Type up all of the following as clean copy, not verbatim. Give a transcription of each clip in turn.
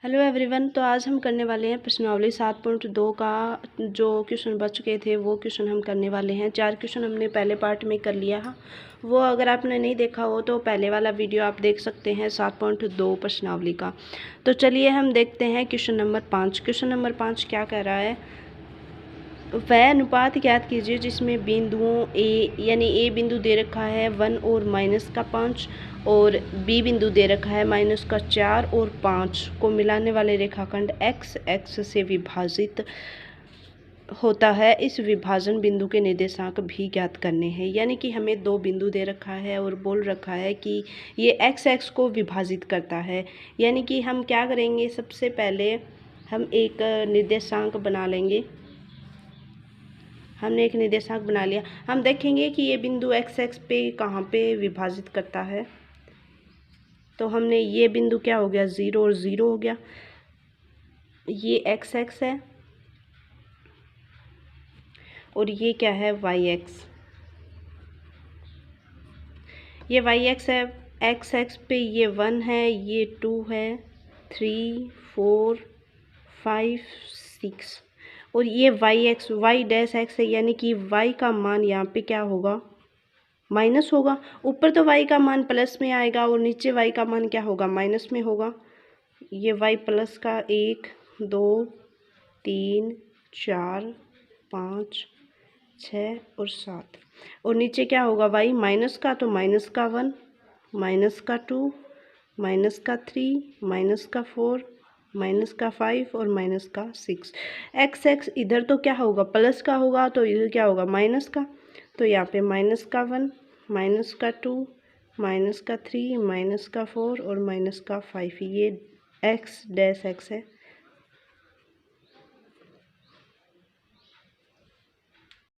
Hello everyone. तो आज हम करने वाले हैं प्रश्नावली 7.2 का जो क्वेश्चन बच चुके थे वो क्वेश्चन हम करने वाले हैं। 4 क्वेश्चन हमने पहले पार्ट में कर लिया है, वो अगर आपने नहीं देखा हो तो पहले वाला वीडियो आप देख सकते हैं 7.2 प्रश्नावली का। तो चलिए हम देखते हैं क्वेश्चन नंबर 5। क्वेश्चन नंबर 5 क्या कह रहा है, वह अनुपात ज्ञात कीजिए जिसमें बिंदुओं ए यानी ए बिंदु दे रखा है 1 और -5 और बी बिंदु दे रखा है -4 और 5 को मिलाने वाले रेखाखंड एक्स एक्स से विभाजित होता है। इस विभाजन बिंदु के निर्देशांक भी ज्ञात करने हैं। यानी कि हमें दो बिंदु दे रखा है और बोल रखा है कि ये एक्स एक्स को विभाजित करता है। यानी कि हम क्या करेंगे, सबसे पहले हम एक निर्देशांक बना लेंगे। हमने एक निर्देशांक बना लिया। हम देखेंगे कि ये बिंदु एक्स एक्स पे कहाँ पे विभाजित करता है। तो हमने ये बिंदु क्या हो गया, 0 और 0 हो गया। ये एक्स एक्स है और ये क्या है, वाई एक्स। ये वाई एक्स है, एक्स एक्स पे ये 1 है, ये 2 है, 3 4 5 6 और ये Y X Y dash X है। यानी कि वाई का मान यहाँ पे क्या होगा, माइनस होगा। ऊपर तो y का मान प्लस में आएगा और नीचे y का मान क्या होगा, माइनस में होगा। ये y प्लस का 1 2 3 4 5 6 और 7 और नीचे क्या होगा, y माइनस का, तो माइनस का 1 माइनस का 2 माइनस का 3 माइनस का 4 माइनस का 5 और माइनस का 6। एक्स एक्स इधर तो क्या होगा, प्लस का होगा, तो इधर क्या होगा, माइनस का। तो यहाँ पे माइनस का 1 माइनस का 2 माइनस का 3 माइनस का 4 और माइनस का 5, ये एक्स डैश एक्स है।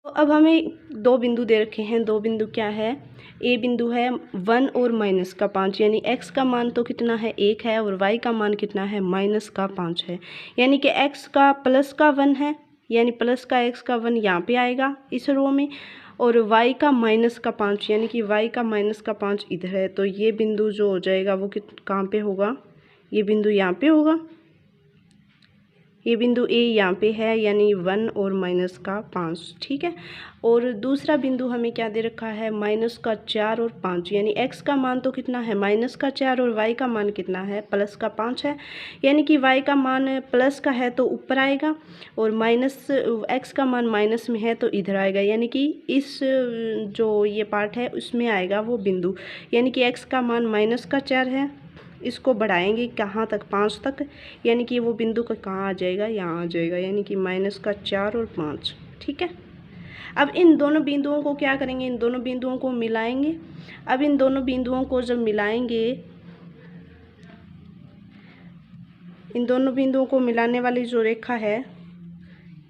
तो अब हमें दो बिंदु दे रखे हैं। दो बिंदु क्या है, ए बिंदु है 1 और -5, यानी x का मान तो कितना है, 1 है और y का मान कितना है, -5 है। यानी कि x का प्लस का 1 है, यानी प्लस का x का 1 यहाँ पे आएगा इस रो में, और y का -5 यानी कि y का -5 इधर है। तो ये बिंदु जो हो जाएगा वो कहाँ पे होगा, ये बिंदु यहाँ पे होगा। ये बिंदु ए यहाँ पे है, यानी 1 और -5, ठीक है। और दूसरा बिंदु हमें क्या दे रखा है, -4 और 5, यानी x का मान तो कितना है, -4 और y का मान कितना है, +5 है। यानी कि y का मान प्लस का है तो ऊपर आएगा और x का मान माइनस में है तो इधर आएगा। यानी कि इस जो ये पार्ट है उसमें आएगा वो बिंदु। यानी कि x का मान -4 है, इसको बढ़ाएंगे कहाँ तक, 5 तक। यानी कि वो बिंदु का कहाँ आ जाएगा, यहाँ आ जाएगा। यानी कि -4 और 5, ठीक है। अब इन दोनों बिंदुओं को क्या करेंगे, इन दोनों बिंदुओं को मिलाएंगे। अब इन दोनों बिंदुओं को जब मिलाएंगे, इन दोनों बिंदुओं को मिलाने वाली जो रेखा है,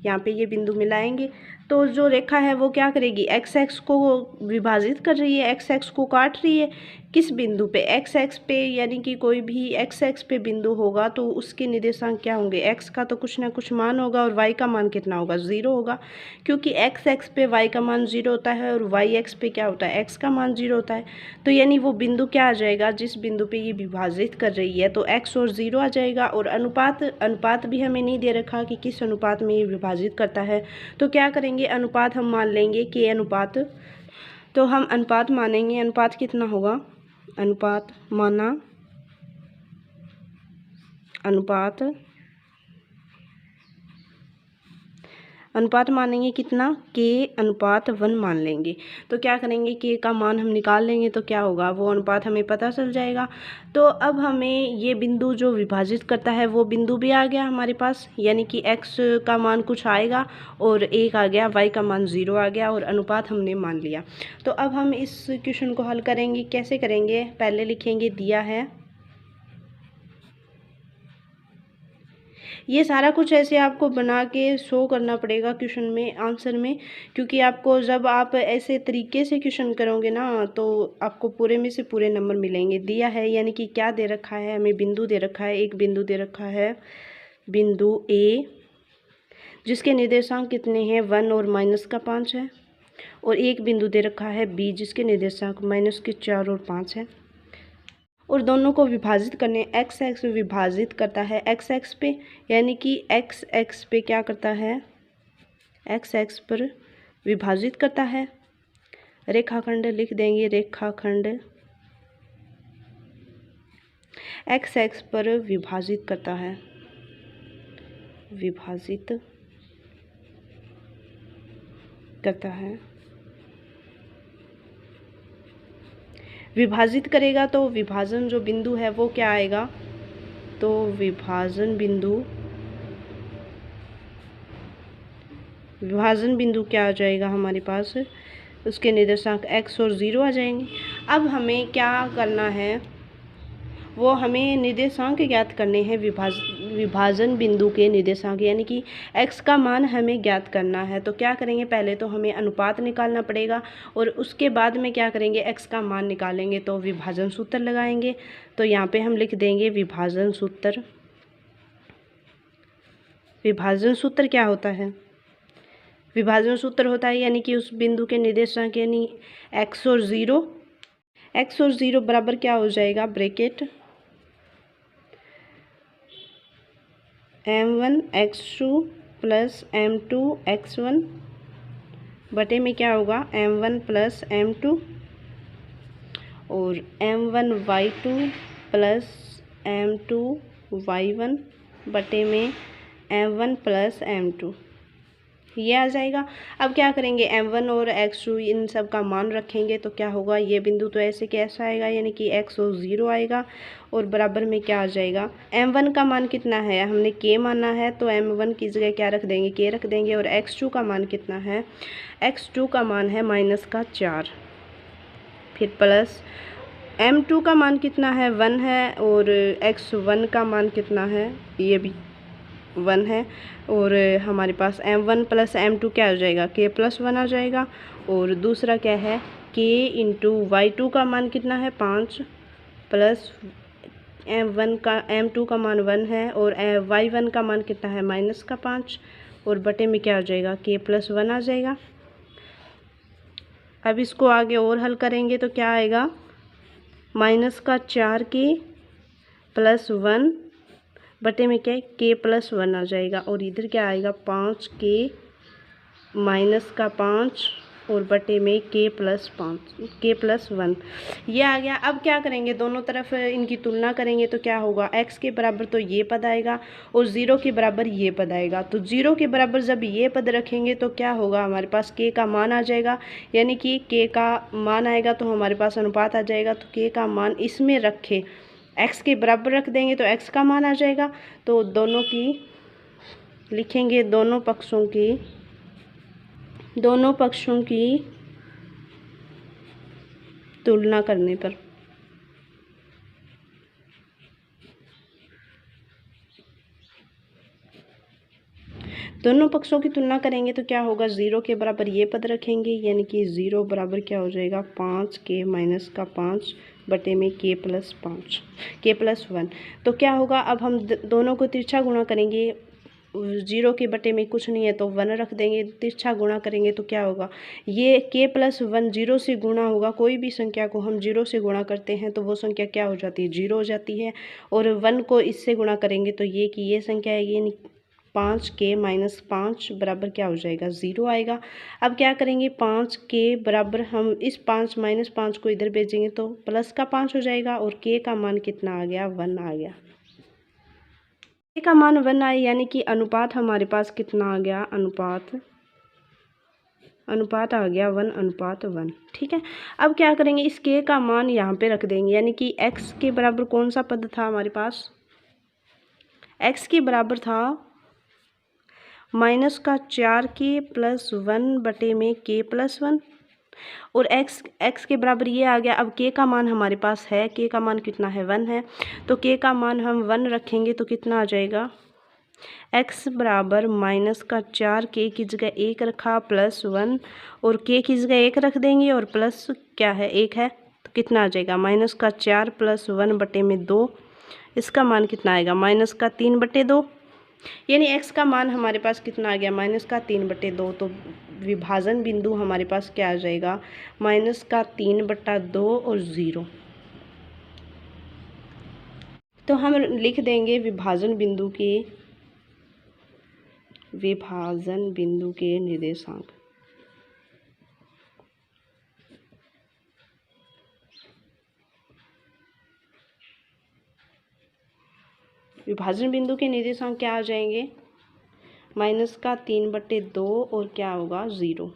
यहाँ पे ये बिंदु मिलाएंगे तो जो रेखा है वो क्या करेगी, एक्स एक्स को विभाजित कर रही है, एक्स एक्स को काट रही है। किस बिंदु पे, एक्स एक्स पे। यानी कि कोई भी एक्स एक्स पे बिंदु होगा तो उसके निर्देशांक क्या होंगे, एक्स का तो कुछ ना कुछ मान होगा और वाई का मान कितना होगा, 0 होगा। क्योंकि एक्स एक्स पे वाई का मान 0 होता है और वाई एक्स पे क्या होता है, एक्स का मान 0 होता है। तो यानी वो बिंदु क्या आ जाएगा, जिस बिंदु पे ये विभाजित कर रही है तो एक्स और 0 आ जाएगा। और अनुपात भी हमें नहीं दे रखा कि किस अनुपात में ये विभाजित करता है। तो क्या करेंगे, अनुपात हम मान लेंगे के अनुपात। तो हम अनुपात मानेंगे, अनुपात कितना होगा, अनुपात माना, अनुपात मानेंगे कितना, के अनुपात 1 मान लेंगे। तो क्या करेंगे, के का मान हम निकाल लेंगे तो क्या होगा, वो अनुपात हमें पता चल जाएगा। तो अब हमें ये बिंदु जो विभाजित करता है वो बिंदु भी आ गया हमारे पास। यानी कि x का मान कुछ आएगा और 1 आ गया, y का मान 0 आ गया और अनुपात हमने मान लिया। तो अब हम इस क्वेश्चन को हल करेंगे। कैसे करेंगे, पहले लिखेंगे दिया है। ये सारा कुछ ऐसे आपको बना के शो करना पड़ेगा क्वेश्चन में, आंसर में। क्योंकि आपको जब आप ऐसे तरीके से क्वेश्चन करोगे ना तो आपको पूरे में से पूरे नंबर मिलेंगे। दिया है यानी कि क्या दे रखा है, हमें बिंदु दे रखा है, एक बिंदु दे रखा है बिंदु ए, जिसके निर्देशांक कितने हैं, 1 और -5 है। और एक बिंदु दे रखा है बी, जिसके निर्देशांक -4 और 5 है। और दोनों को विभाजित करने, एक्स एक्स विभाजित करता है एक्स एक्स पे, यानी कि एक्स एक्स पे क्या करता है, एक्स एक्स पर विभाजित करता है। रेखाखंड लिख देंगे, रेखाखंड एक्स एक्स पर विभाजित करता है, विभाजित करता है। विभाजित करेगा तो विभाजन जो बिंदु है वो क्या आएगा, तो विभाजन बिंदु क्या आ जाएगा हमारे पास, उसके निर्देशांक x और 0 आ जाएंगे। अब हमें क्या करना है, वो हमें निर्देशांक ज्ञात करने हैं, विभाजन बिंदु के निर्देशांक, यानी कि x का मान हमें ज्ञात करना है। तो क्या करेंगे, पहले तो हमें अनुपात निकालना पड़ेगा और उसके बाद में क्या करेंगे, x का मान निकालेंगे तो विभाजन सूत्र लगाएंगे। तो यहाँ पे हम लिख देंगे विभाजन सूत्र। विभाजन सूत्र क्या होता है, विभाजन सूत्र होता है यानी कि उस बिंदु के निर्देशांक यानी x और 0 बराबर क्या हो जाएगा, bracket m1 x2 plus m2 x1 बटे में क्या होगा m1 प्लस m2 और m1 y2 plus m2 y1 बटे में m1 प्लस m2, ये आ जाएगा। अब क्या करेंगे, m1 और x2 इन सब का मान रखेंगे तो क्या होगा, ये बिंदु तो ऐसे कैसा आएगा, यानी कि x और 0 आएगा और बराबर में क्या आ जाएगा, m1 का मान कितना है, हमने k माना है तो m1 की जगह क्या रख देंगे, k रख देंगे। और x2 का मान कितना है, x2 का मान है -4, फिर प्लस m2 का मान कितना है, 1 है और x1 का मान कितना है, ये भी 1 है। और हमारे पास m1 प्लस m2 क्या हो जाएगा, k प्लस 1 आ जाएगा। और दूसरा क्या है, k इंटू y2 का मान कितना है 5 प्लस m2 का मान 1 है और y1 का मान कितना है -5 और बटे में क्या हो जाएगा, k प्लस 1 आ जाएगा। अब इसको आगे और हल करेंगे तो क्या आएगा, -4k प्लस 1 बटे में क्या है, k प्लस 1 आ जाएगा। और इधर क्या आएगा, 5k -5 और बटे में k प्लस 1, ये आ गया। अब क्या करेंगे, दोनों तरफ इनकी तुलना करेंगे तो क्या होगा, x के बराबर तो ये पद आएगा और 0 के बराबर ये पद आएगा। तो 0 के बराबर जब ये पद रखेंगे तो क्या होगा, हमारे पास k का मान आ जाएगा, यानी कि k का मान आएगा तो हमारे पास अनुपात आ जाएगा। तो k का मान इसमें रखे x के बराबर रख देंगे तो x का मान आ जाएगा। तो दोनों की लिखेंगे, दोनों पक्षों की तुलना करने पर दोनों पक्षों की तुलना करेंगे तो क्या होगा, 0 के बराबर ये पद रखेंगे, यानी कि 0 बराबर क्या हो जाएगा, 5k माइनस का 5 बटे में k प्लस 1। तो क्या होगा, अब हम दोनों को तिरछा गुणा करेंगे, 0 के बटे में कुछ नहीं है तो 1 रख देंगे, तिरछा गुणा करेंगे तो क्या होगा, ये k प्लस 1 0 से गुणा होगा। कोई भी संख्या को हम 0 से गुणा करते हैं तो वो संख्या क्या हो जाती है, 0 हो जाती है। और 1 को इससे गुणा करेंगे तो ये कि ये संख्या है, ये 5k माइनस 5 बराबर क्या हो जाएगा, 0 आएगा। अब क्या करेंगे, 5k बराबर हम इस 5 माइनस 5 को इधर भेजेंगे तो प्लस का 5 हो जाएगा और k का मान कितना आ गया, 1 आ गया। k का मान 1 आया, यानी कि अनुपात हमारे पास कितना आ गया, अनुपात आ गया 1:1। ठीक है। अब क्या करेंगे, इस k का मान यहाँ पे रख देंगे, यानी कि x के बराबर कौन सा पद था हमारे पास, x के बराबर था -4k प्लस 1 बटे में k प्लस 1 और x के बराबर ये आ गया। अब k का मान हमारे पास है, k का मान कितना है, 1 है, तो k का मान हम 1 रखेंगे तो कितना आ जाएगा, x बराबर -4k की जगह 1 रखा प्लस 1 और k की जगह 1 रख देंगे और प्लस क्या है 1 है, तो कितना आ जाएगा, -4 प्लस 1 बटे में 2, इसका मान कितना आएगा, -3/2, यानी x का मान हमारे पास कितना आ गया, -3/2। तो विभाजन बिंदु हमारे पास क्या आ जाएगा, -3/2 और 0। तो हम लिख देंगे विभाजन बिंदु के निर्देशांक। विभाजन बिंदु के निर्देशांक क्या आ जाएंगे, -3/2 और क्या होगा 0।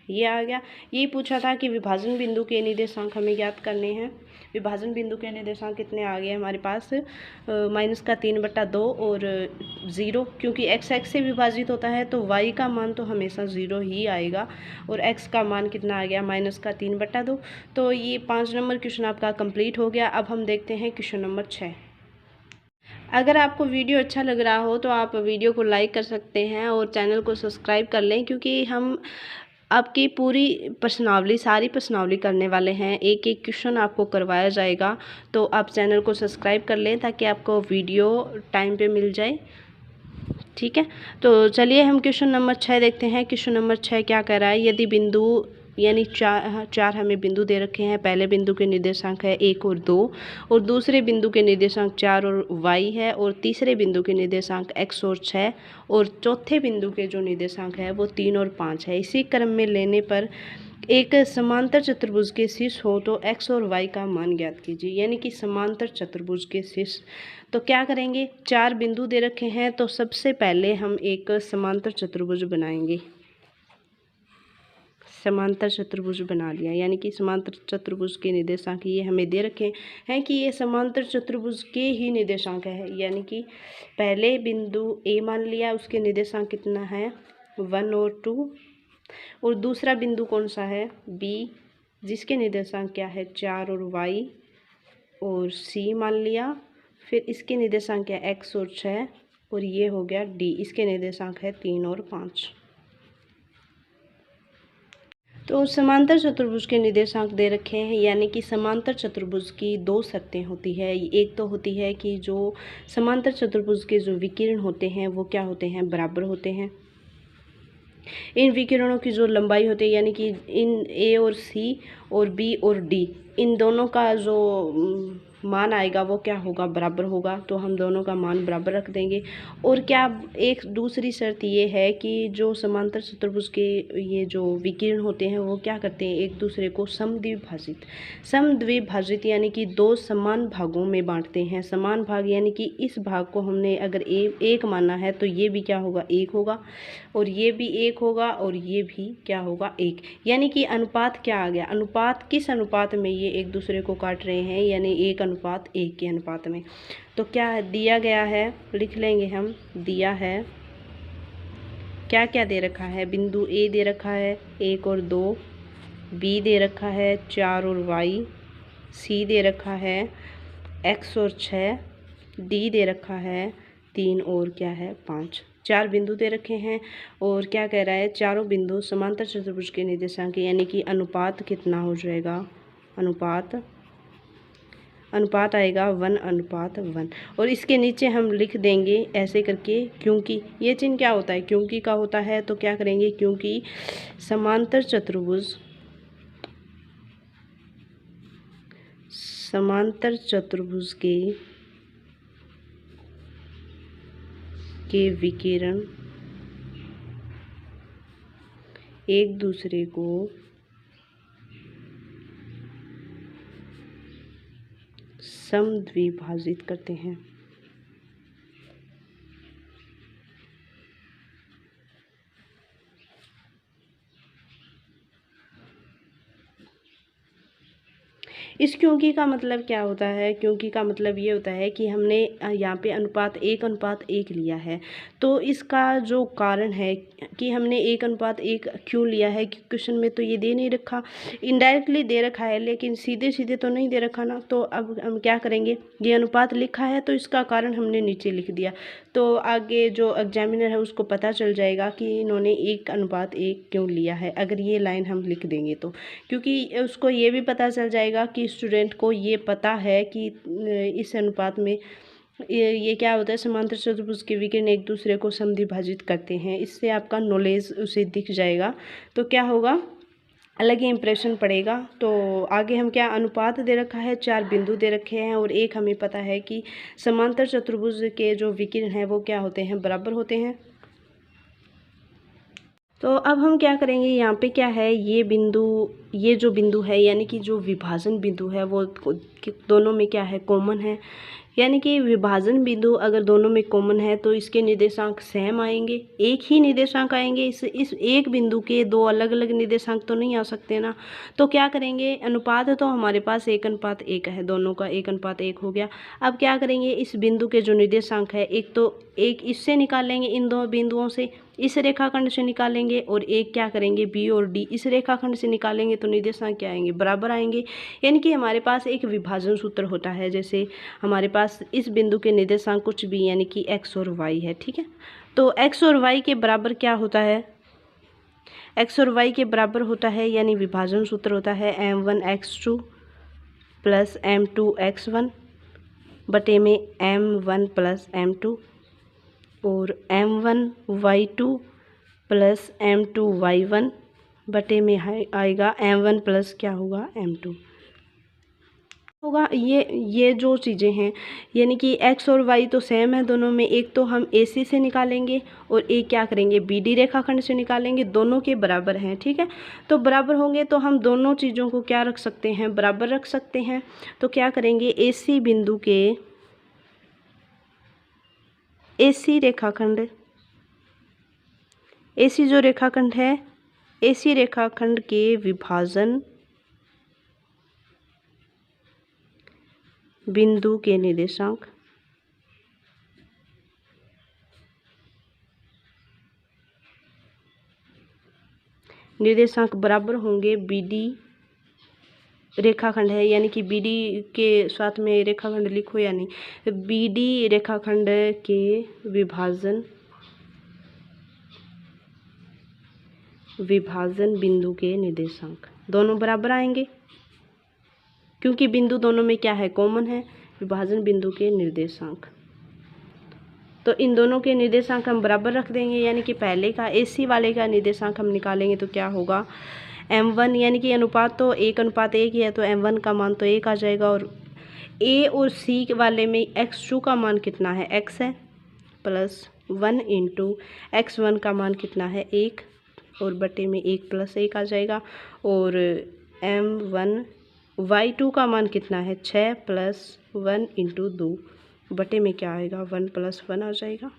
ये आ गया। ये पूछा था कि विभाजन बिंदु के निर्देशांक हमें ज्ञात करने हैं। विभाजन बिंदु के निर्देशांक कितने आ गए हमारे पास, -3/2 और 0, क्योंकि x से विभाजित होता है तो y का मान तो हमेशा 0 ही आएगा, और x का मान कितना आ गया, -3/2। तो ये 5 नंबर क्वेश्चन आपका कंप्लीट हो गया। अब हम देखते हैं क्वेश्चन नंबर 6। अगर आपको वीडियो अच्छा लग रहा हो तो आप वीडियो को लाइक कर सकते हैं और चैनल को सब्सक्राइब कर लें, क्योंकि हम आपकी पूरी प्रश्नावली, सारी प्रश्नावली करने वाले हैं। एक एक क्वेश्चन आपको करवाया जाएगा, तो आप चैनल को सब्सक्राइब कर लें ताकि आपको वीडियो टाइम पे मिल जाए। ठीक है, तो चलिए हम क्वेश्चन नंबर 6 देखते हैं। क्वेश्चन नंबर 6 क्या कह रहा है, यदि बिंदु यानी चार हमें बिंदु दे रखे हैं। पहले बिंदु के निर्देशांक है 1 और 2, और दूसरे बिंदु के निर्देशांक 4 और y है, और तीसरे बिंदु के निर्देशांक x और 6, और चौथे बिंदु के जो निर्देशांक है वो 3 और 5 है। इसी क्रम में लेने पर एक समांतर चतुर्भुज के शीर्ष हो तो x और y का मान ज्ञात कीजिए। यानी कि समांतर चतुर्भुज के शीर्ष, तो क्या करेंगे, 4 बिंदु दे रखे हैं, तो सबसे पहले हम एक समांतर चतुर्भुज बनाएंगे। समांतर चतुर्भुज बना लिया, यानी कि समांतर चतुर्भुज के निर्देशांक ये हमें दे रखे हैं कि ये समांतर चतुर्भुज के ही निर्देशांक है। यानी कि पहले बिंदु A मान लिया, उसके निर्देशांक कितना है 1 और 2, और दूसरा बिंदु कौन सा है B, जिसके निर्देशांक क्या है 4 और y, और C मान लिया। फिर इसके निर्देशांक क्या है x और 6, और ये हो गया D, इसके निर्देशांक है 3 और 5। तो समांतर चतुर्भुज के निर्देशांक दे रखे हैं, यानी कि समांतर चतुर्भुज की 2 शर्तें होती है। एक तो होती है कि जो समांतर चतुर्भुज के जो विकिरण होते हैं वो क्या होते हैं, बराबर होते हैं। इन विकिरणों की जो लंबाई होती है, यानी कि इन A और C और B और D, इन दोनों का जो मान आएगा वो क्या होगा, बराबर होगा। तो हम दोनों का मान बराबर रख देंगे। और क्या एक दूसरी शर्त ये है कि जो समांतर चतुर्भुज के ये जो विकिरण होते हैं वो क्या करते हैं, एक दूसरे को समद्विभाजित यानी कि 2 समान भागों में बांटते हैं। समान भाग यानी कि इस भाग को हमने अगर एक माना है तो ये भी क्या होगा, 1 होगा, और ये भी 1 होगा, और ये भी क्या होगा, 1। यानी कि अनुपात क्या आ गया, अनुपात किस अनुपात में ये एक दूसरे को काट रहे हैं, यानी 1:1 के अनुपात में। तो क्या दिया गया है, लिख लेंगे हम, दिया है क्या क्या दे रखा है, बिंदु A दे रखा है 1 और 2, B दे रखा है 4 और y, C दे रखा है x और 6, D दे रखा है 3 और क्या है 5। 4 बिंदु दे रखे हैं, और क्या कह रहा है, चारों बिंदु समांतर चतुर्भुज के निर्देशांक, यानी कि अनुपात कितना हो जाएगा, अनुपात आएगा 1:1। और इसके नीचे हम लिख देंगे ऐसे करके, क्योंकि ये चिन्ह क्या होता है, क्योंकि का होता है। तो क्या करेंगे, क्योंकि समांतर चतुर्भुज के विकिरण एक दूसरे को समद्विभाजित करते हैं। इस क्योंकि का मतलब क्या होता है, क्योंकि का मतलब ये होता है कि हमने यहाँ पे अनुपात 1:1 लिया है। तो इसका जो कारण है कि हमने 1:1 क्यों लिया है, कि क्वेश्चन में तो ये दे नहीं रखा, इनडायरेक्टली दे रखा है, लेकिन सीधे सीधे तो नहीं दे रखा ना। तो अब हम क्या करेंगे, ये अनुपात लिखा है तो इसका कारण हमने नीचे लिख दिया। तो आगे जो एग्जामिनर है उसको पता चल जाएगा कि इन्होंने 1:1 क्यों लिया है, अगर ये लाइन हम लिख देंगे तो, क्योंकि उसको ये भी पता चल जाएगा कि स्टूडेंट को ये पता है कि इस अनुपात में ये क्या होता है, समांतर चतुर्भुज के विकिरण एक दूसरे को समद्विभाजित करते हैं। इससे आपका नॉलेज उसे दिख जाएगा। तो क्या होगा, अलग ही इम्प्रेशन पड़ेगा। तो आगे हम क्या अनुपात दे रखा है, 4 बिंदु दे रखे हैं और एक हमें पता है कि समांतर चतुर्भुज के जो विकिरण हैं वो क्या होते हैं, बराबर होते हैं। तो अब हम क्या करेंगे, यहाँ पे क्या है, ये जो बिंदु है यानी कि जो विभाजन बिंदु है वो दोनों में क्या है, कॉमन है। यानी कि विभाजन बिंदु अगर दोनों में कॉमन है तो इसके निर्देशांक सेम आएंगे, एक ही निर्देशांक आएंगे। इस एक बिंदु के दो अलग अलग निर्देशांक तो नहीं आ सकते ना। तो क्या करेंगे, अनुपात तो हमारे पास 1:1 है, दोनों का 1:1 हो गया। अब क्या करेंगे, इस बिंदु के जो निर्देशांक है, एक इससे निकालेंगे, इन दो बिंदुओं से, इस रेखाखंड से निकालेंगे, और एक क्या करेंगे, बी और डी इस रेखाखंड से निकालेंगे, तो निर्देशांक क्या आएंगे, बराबर आएंगे। यानी कि हमारे पास एक विभाजन सूत्र होता है, जैसे हमारे पास इस बिंदु के निर्देशांक कुछ भी यानी कि x और y है, ठीक है। तो x और y के बराबर क्या होता है, x और y के बराबर होता है, यानी विभाजन सूत्र होता है m1x2 प्लस m2x1 बटे में m1 प्लस m2, और m1y2 प्लस m2y1 बटे में आएगा m1 प्लस क्या होगा, m2 होगा। ये जो चीज़ें हैं यानी कि x और y तो सेम है दोनों में, एक तो हम AC से निकालेंगे और एक क्या करेंगे, BD रेखाखंड से निकालेंगे, दोनों के बराबर हैं, ठीक है। तो बराबर होंगे तो हम दोनों चीज़ों को क्या रख सकते हैं, बराबर रख सकते हैं। तो क्या करेंगे, AC बिंदु के AC रेखाखंड, AC जो रेखाखंड है, AC रेखाखंड के विभाजन बिंदु के निर्देशांक बराबर होंगे BD रेखाखंड है, यानी कि BD के साथ में रेखाखंड लिखो या नहीं, BD रेखाखंड के विभाजन बिंदु के निर्देशांक दोनों बराबर आएंगे, क्योंकि बिंदु दोनों में क्या है, कॉमन है, विभाजन बिंदु के निर्देशांक। तो इन दोनों के निर्देशांक हम बराबर रख देंगे, यानी कि पहले का AC वाले का निर्देशांक हम निकालेंगे तो क्या होगा, m1, यानी कि अनुपात तो 1:1 ही है, तो m1 का मान तो 1 आ जाएगा, और A और C वाले में x2 का मान कितना है, x है, प्लस 1 इंटू x1 का मान कितना है, 1, और बटे में 1 प्लस 1 आ जाएगा, और m1 y2 का मान कितना है, 6 प्लस 1 इंटू 2 बटे में क्या आएगा, 1 प्लस 1 आ जाएगा,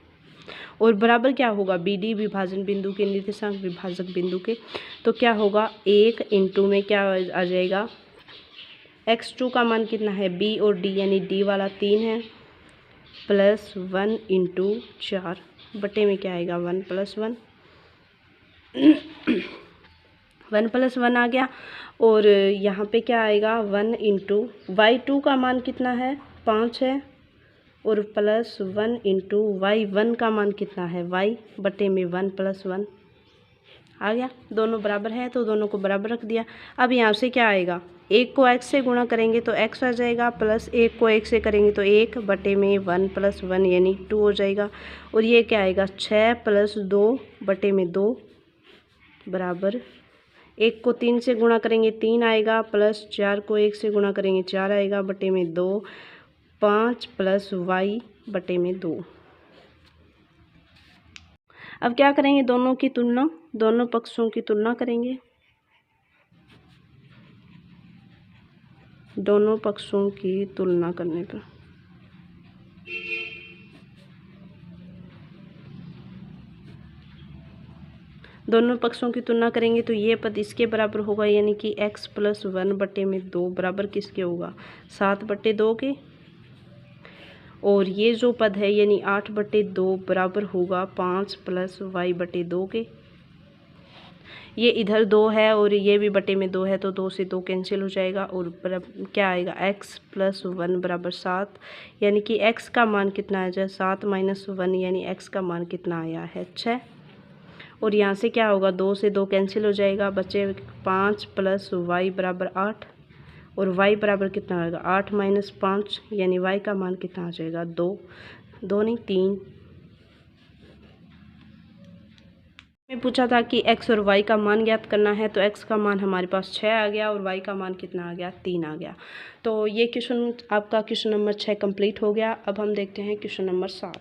और बराबर क्या होगा, BD विभाजन बिंदु के निर्देशांक विभाजक बिंदु के। तो क्या होगा, 1 इंटू में क्या आ जाएगा, x2 का मान कितना है, B और D यानी D वाला 3 है, प्लस 1 इंटू 4 बटे में क्या आएगा, 1 प्लस 1 1 प्लस 1 आ गया, और यहाँ पे क्या आएगा, 1 इंटू y2 का मान कितना है, 5 है, और प्लस 1 इंटू y1 का मान कितना है, y बटे में 1 प्लस 1 आ गया। दोनों बराबर है तो दोनों को बराबर रख दिया। अब यहाँ से क्या आएगा, 1 को x से गुणा करेंगे तो x आ जाएगा, प्लस 1 को 1 से करेंगे तो 1 बटे में 1 प्लस 1 यानी 2 हो जाएगा, और ये क्या आएगा, 6 प्लस 2 बटे में 2 बराबर 1 को 3 से गुणा करेंगे 3 आएगा, प्लस 4 को 1 से गुणा करेंगे 4 आएगा, बटे में 2, 5 प्लस y बटे में 2। अब क्या करेंगे, दोनों की तुलना, दोनों पक्षों की तुलना करेंगे, दोनों पक्षों की तुलना करने पर दोनों पक्षों की तुलना करेंगे तो ये पद इसके बराबर होगा, यानी कि x प्लस 1 बटे में 2 बराबर किसके होगा, 7 बटे 2 के, और ये जो पद है यानी 8 बटे 2 बराबर होगा 5 प्लस y बटे 2 के। ये इधर 2 है और ये भी बटे में 2 है, तो 2 से 2 कैंसिल हो जाएगा, और क्या आएगा, x प्लस 1 बराबर 7, यानी कि x का मान कितना आ जाए, 7 माइनस 1 यानी x का मान कितना आया है, 6। और यहाँ से क्या होगा, 2 से 2 कैंसिल हो जाएगा, बचे 5 प्लस y बराबर 8, और y बराबर कितना आएगा, 8 माइनस 5 यानी y का मान कितना आ जाएगा, 2 नहीं 3 पूछा था कि x और y का मान ज्ञात करना है, तो x का मान हमारे पास 6 आ गया और y का मान कितना आ गया, 3 आ गया। तो ये क्वेश्चन आपका क्वेश्चन नंबर 6 कंप्लीट हो गया। अब हम देखते हैं क्वेश्चन नंबर 7।